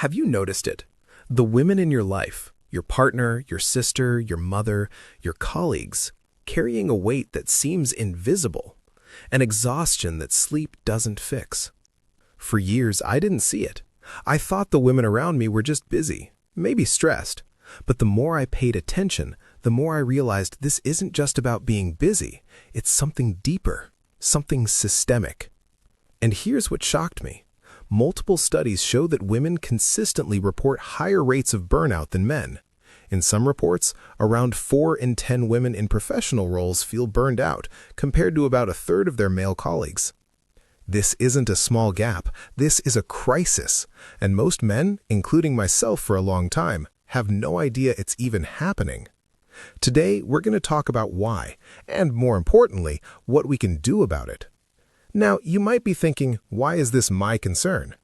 Have you noticed it? The women in your life, your partner, your sister, your mother, your colleagues, carrying a weight that seems invisible, an exhaustion that sleep doesn't fix. For years, I didn't see it. I thought the women around me were just busy, maybe stressed. But the more I paid attention, the more I realized this isn't just about being busy. It's something deeper, something systemic. And here's what shocked me. Multiple studies show that women consistently report higher rates of burnout than men. In some reports, around 4 in 10 women in professional roles feel burned out, compared to about a third of their male colleagues. This isn't a small gap, this is a crisis, and most men, including myself for a long time, have no idea it's even happening. Today, we're going to talk about why, and more importantly, what we can do about it. Now, you might be thinking, why is this my concern?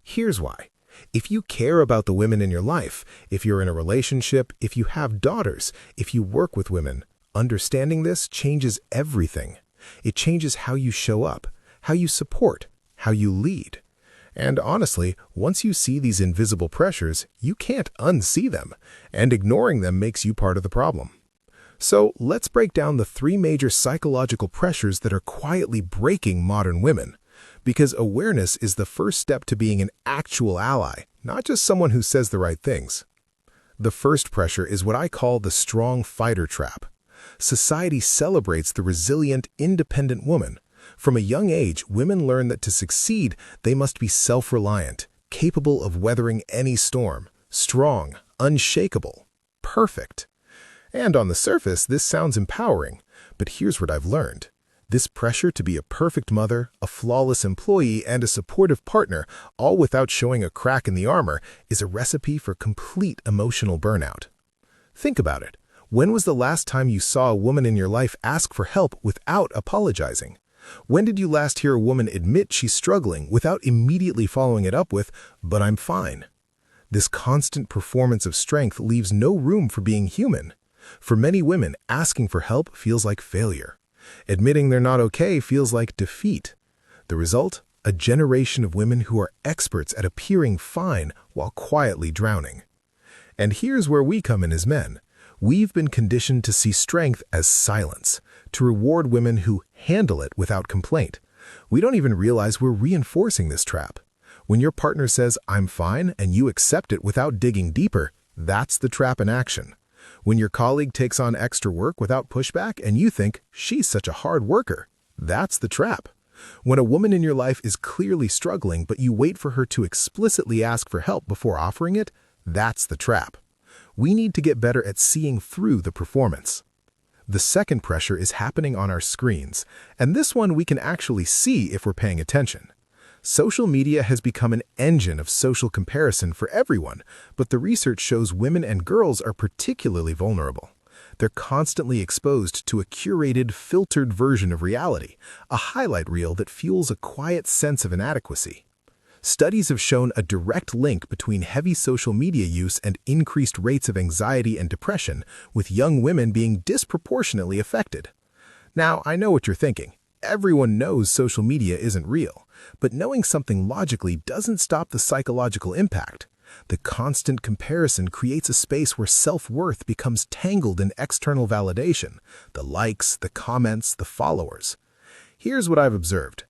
Here's why. If you care about the women in your life, if you're in a relationship, if you have daughters, if you work with women, understanding this changes everything. It changes how you show up, how you support, how you lead. And honestly, once you see these invisible pressures, you can't unsee them, and ignoring them makes you part of the problem. So let's break down the 3 major psychological pressures that are quietly breaking modern women. Because awareness is the first step to being an actual ally, not just someone who says the right things. The first pressure is what I call the strong fighter trap. Society celebrates the resilient, independent woman. From a young age, women learn that to succeed, they must be self-reliant, capable of weathering any storm, strong, unshakable, perfect. And on the surface, this sounds empowering, but here's what I've learned. This pressure to be a perfect mother, a flawless employee, and a supportive partner, all without showing a crack in the armor, is a recipe for complete emotional burnout. Think about it. When was the last time you saw a woman in your life ask for help without apologizing? When did you last hear a woman admit she's struggling without immediately following it up with, "But I'm fine"? This constant performance of strength leaves no room for being human. For many women, asking for help feels like failure. Admitting they're not okay feels like defeat. The result? A generation of women who are experts at appearing fine while quietly drowning. And here's where we come in as men. We've been conditioned to see strength as silence, to reward women who handle it without complaint. We don't even realize we're reinforcing this trap. When your partner says, "I'm fine," and you accept it without digging deeper, that's the trap in action. When your colleague takes on extra work without pushback and you think, "She's such a hard worker," that's the trap. When a woman in your life is clearly struggling but you wait for her to explicitly ask for help before offering it, that's the trap. We need to get better at seeing through the performance. The second pressure is happening on our screens, and this one we can actually see if we're paying attention. Social media has become an engine of social comparison for everyone, but the research shows women and girls are particularly vulnerable. They're constantly exposed to a curated, filtered version of reality, a highlight reel that fuels a quiet sense of inadequacy. Studies have shown a direct link between heavy social media use and increased rates of anxiety and depression, with young women being disproportionately affected. Now, I know what you're thinking. Everyone knows social media isn't real, but knowing something logically doesn't stop the psychological impact. The constant comparison creates a space where self-worth becomes tangled in external validation, the likes, the comments, the followers. Here's what I've observed.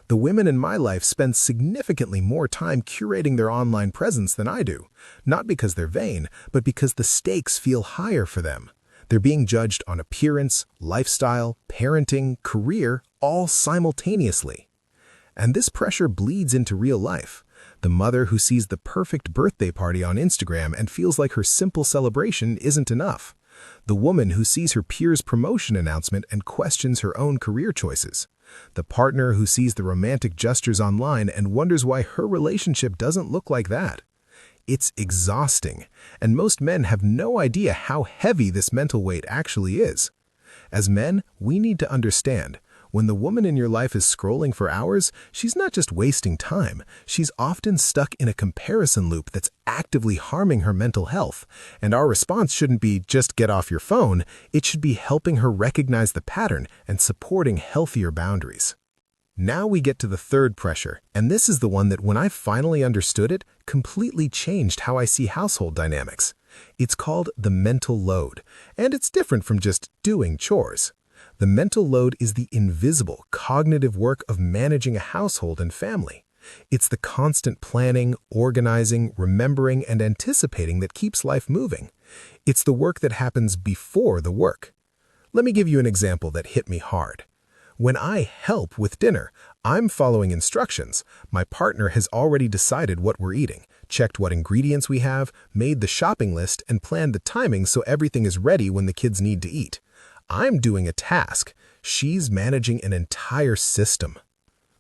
The women in my life spend significantly more time curating their online presence than I do, not because they're vain, but because the stakes feel higher for them. They're being judged on appearance, lifestyle, parenting, career, all simultaneously. And this pressure bleeds into real life. The mother who sees the perfect birthday party on Instagram and feels like her simple celebration isn't enough. The woman who sees her peer's promotion announcement and questions her own career choices. The partner who sees the romantic gestures online and wonders why her relationship doesn't look like that. It's exhausting, and most men have no idea how heavy this mental weight actually is. As men, we need to understand, when the woman in your life is scrolling for hours, she's not just wasting time, she's often stuck in a comparison loop that's actively harming her mental health, and our response shouldn't be just get off your phone, it should be helping her recognize the pattern and supporting healthier boundaries. Now we get to the third pressure, and this is the one that, when I finally understood it, completely changed how I see household dynamics. It's called the mental load, and it's different from just doing chores. The mental load is the invisible, cognitive work of managing a household and family. It's the constant planning, organizing, remembering, and anticipating that keeps life moving. It's the work that happens before the work. Let me give you an example that hit me hard. When I help with dinner, I'm following instructions. My partner has already decided what we're eating, checked what ingredients we have, made the shopping list, and planned the timing so everything is ready when the kids need to eat. I'm doing a task. She's managing an entire system.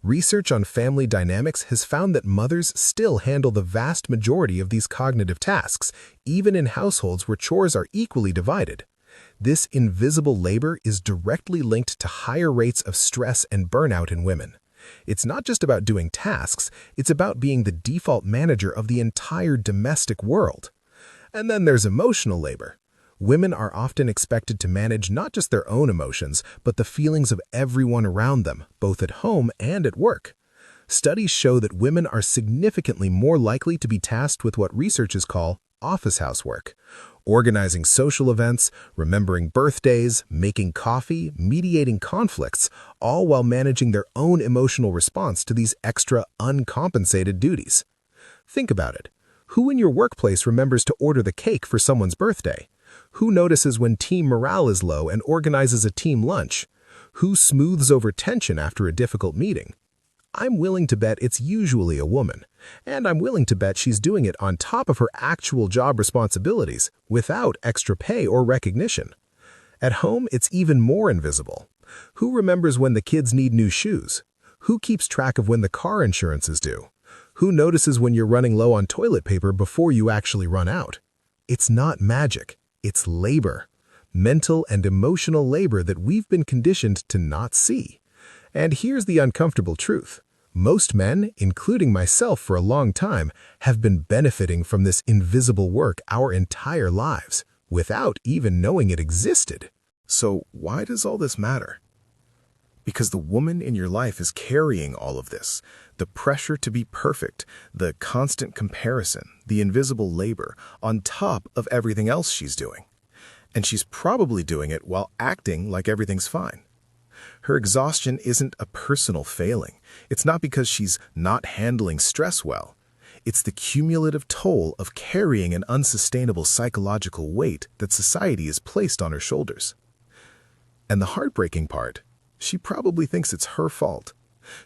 Research on family dynamics has found that mothers still handle the vast majority of these cognitive tasks, even in households where chores are equally divided. This invisible labor is directly linked to higher rates of stress and burnout in women. It's not just about doing tasks, it's about being the default manager of the entire domestic world. And then there's emotional labor. Women are often expected to manage not just their own emotions, but the feelings of everyone around them, both at home and at work. Studies show that women are significantly more likely to be tasked with what researchers call office housework. Organizing social events, remembering birthdays, making coffee, mediating conflicts, all while managing their own emotional response to these extra uncompensated duties. Think about it. Who in your workplace remembers to order the cake for someone's birthday? Who notices when team morale is low and organizes a team lunch? Who smooths over tension after a difficult meeting? I'm willing to bet it's usually a woman, and I'm willing to bet she's doing it on top of her actual job responsibilities, without extra pay or recognition. At home, it's even more invisible. Who remembers when the kids need new shoes? Who keeps track of when the car insurance is due? Who notices when you're running low on toilet paper before you actually run out? It's not magic, it's labor. Mental and emotional labor that we've been conditioned to not see. And here's the uncomfortable truth. Most men, including myself for a long time, have been benefiting from this invisible work our entire lives, without even knowing it existed. So why does all this matter? Because the woman in your life is carrying all of this. The pressure to be perfect, the constant comparison, the invisible labor, on top of everything else she's doing. And she's probably doing it while acting like everything's fine. Her exhaustion isn't a personal failing. It's not because she's not handling stress well. It's the cumulative toll of carrying an unsustainable psychological weight that society has placed on her shoulders. And the heartbreaking part, she probably thinks it's her fault.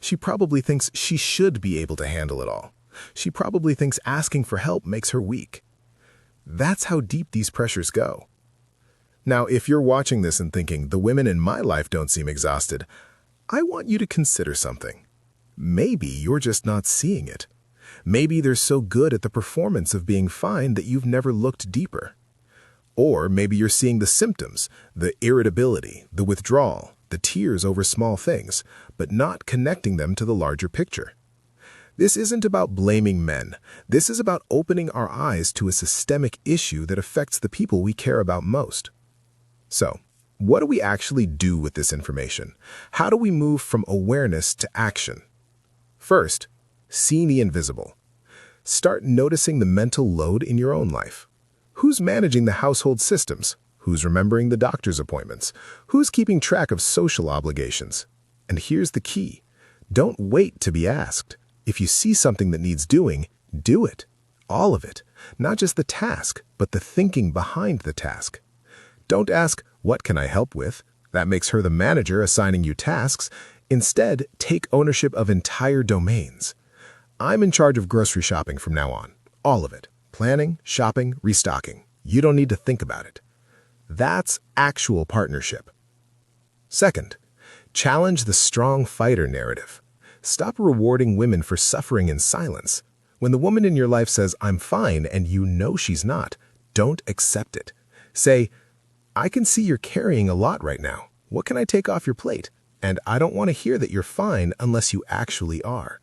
She probably thinks she should be able to handle it all. She probably thinks asking for help makes her weak. That's how deep these pressures go. Now, if you're watching this and thinking, the women in my life don't seem exhausted, I want you to consider something. Maybe you're just not seeing it. Maybe they're so good at the performance of being fine that you've never looked deeper. Or maybe you're seeing the symptoms, the irritability, the withdrawal, the tears over small things, but not connecting them to the larger picture. This isn't about blaming men. This is about opening our eyes to a systemic issue that affects the people we care about most. So, what do we actually do with this information? How do we move from awareness to action? First, see the invisible. Start noticing the mental load in your own life. Who's managing the household systems? Who's remembering the doctor's appointments? Who's keeping track of social obligations? And here's the key. Don't wait to be asked. If you see something that needs doing, do it. All of it. Not just the task, but the thinking behind the task. Don't ask, what can I help with? That makes her the manager assigning you tasks. Instead, take ownership of entire domains. I'm in charge of grocery shopping from now on. All of it. Planning, shopping, restocking. You don't need to think about it. That's actual partnership. Second, challenge the strong fighter narrative. Stop rewarding women for suffering in silence. When the woman in your life says, I'm fine, and you know she's not, don't accept it. Say, I can see you're carrying a lot right now. What can I take off your plate? And I don't want to hear that you're fine unless you actually are.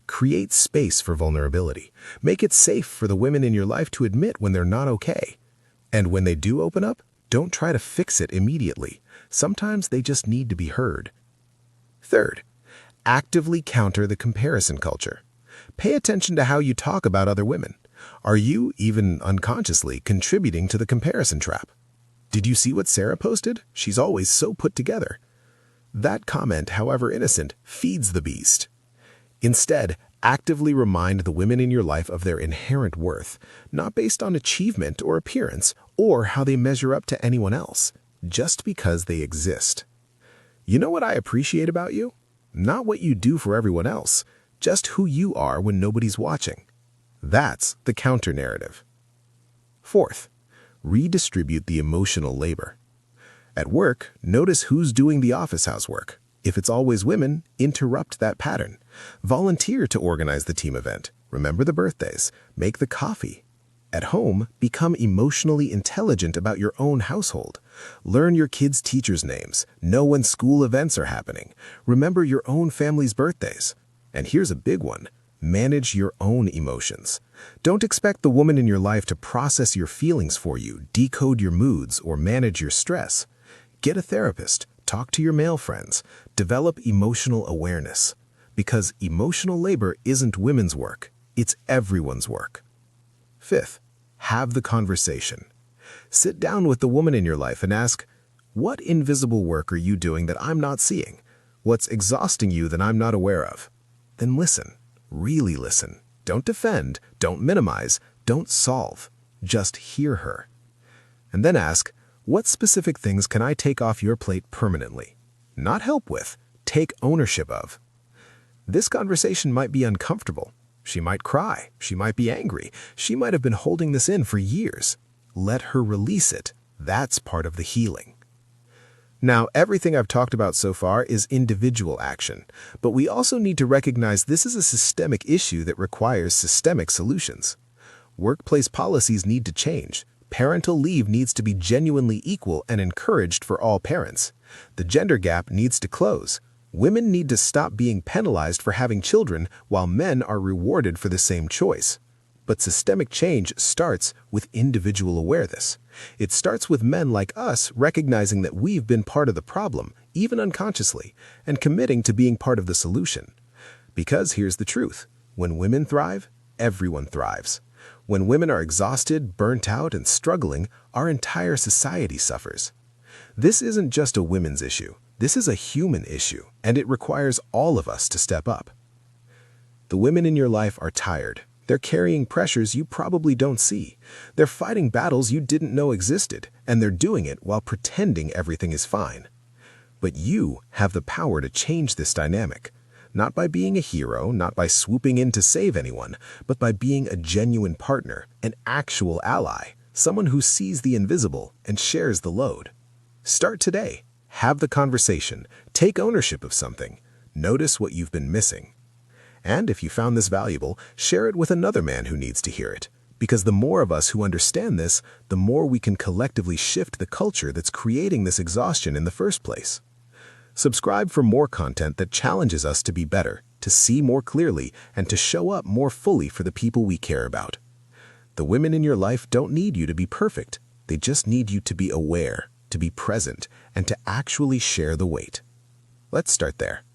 Create space for vulnerability. Make it safe for the women in your life to admit when they're not okay. And when they do open up, don't try to fix it immediately. Sometimes they just need to be heard. Third, Actively counter the comparison culture. Pay attention to how you talk about other women. Are you, even unconsciously, contributing to the comparison trap? Did you see what Sarah posted? She's always so put together. That comment, however innocent, feeds the beast. Instead, actively remind the women in your life of their inherent worth, not based on achievement or appearance or how they measure up to anyone else, just because they exist. You know what I appreciate about you? Not what you do for everyone else, just who you are when nobody's watching. That's the counter-narrative. Fourth, redistribute the emotional labor. At work, notice who's doing the office housework. If it's always women, interrupt that pattern. Volunteer to organize the team event. Remember the birthdays. Make the coffee. At home, become emotionally intelligent about your own household. Learn your kids' teachers' names. Know when school events are happening. Remember your own family's birthdays. And here's a big one. Manage your own emotions. Don't expect the woman in your life to process your feelings for you, decode your moods, or manage your stress. Get a therapist. Talk to your male friends. Develop emotional awareness. Because emotional labor isn't women's work. It's everyone's work. Fifth, have the conversation. Sit down with the woman in your life and ask, what invisible work are you doing that I'm not seeing? What's exhausting you that I'm not aware of? Then listen. Really listen. Don't defend. Don't minimize. Don't solve. Just hear her. And then ask, what specific things can I take off your plate permanently? Not help with, take ownership of. This conversation might be uncomfortable. She might cry. She might be angry. She might have been holding this in for years. Let her release it. That's part of the healing. Now, everything I've talked about so far is individual action, but we also need to recognize this is a systemic issue that requires systemic solutions. Workplace policies need to change. Parental leave needs to be genuinely equal and encouraged for all parents. The gender gap needs to close. Women need to stop being penalized for having children while men are rewarded for the same choice. But systemic change starts with individual awareness. It starts with men like us recognizing that we've been part of the problem, even unconsciously, and committing to being part of the solution. Because here's the truth. When women thrive, everyone thrives. When women are exhausted, burnt out, and struggling, our entire society suffers. This isn't just a women's issue. This is a human issue, and it requires all of us to step up. The women in your life are tired. They're carrying pressures you probably don't see. They're fighting battles you didn't know existed, and they're doing it while pretending everything is fine. But you have the power to change this dynamic. Not by being a hero, not by swooping in to save anyone, but by being a genuine partner, an actual ally, someone who sees the invisible and shares the load. Start today. Have the conversation. Take ownership of something. Notice what you've been missing. And if you found this valuable, share it with another man who needs to hear it. Because the more of us who understand this, the more we can collectively shift the culture that's creating this exhaustion in the first place. Subscribe for more content that challenges us to be better, to see more clearly, and to show up more fully for the people we care about. The women in your life don't need you to be perfect. They just need you to be aware, to be present, and to actually share the weight. Let's start there.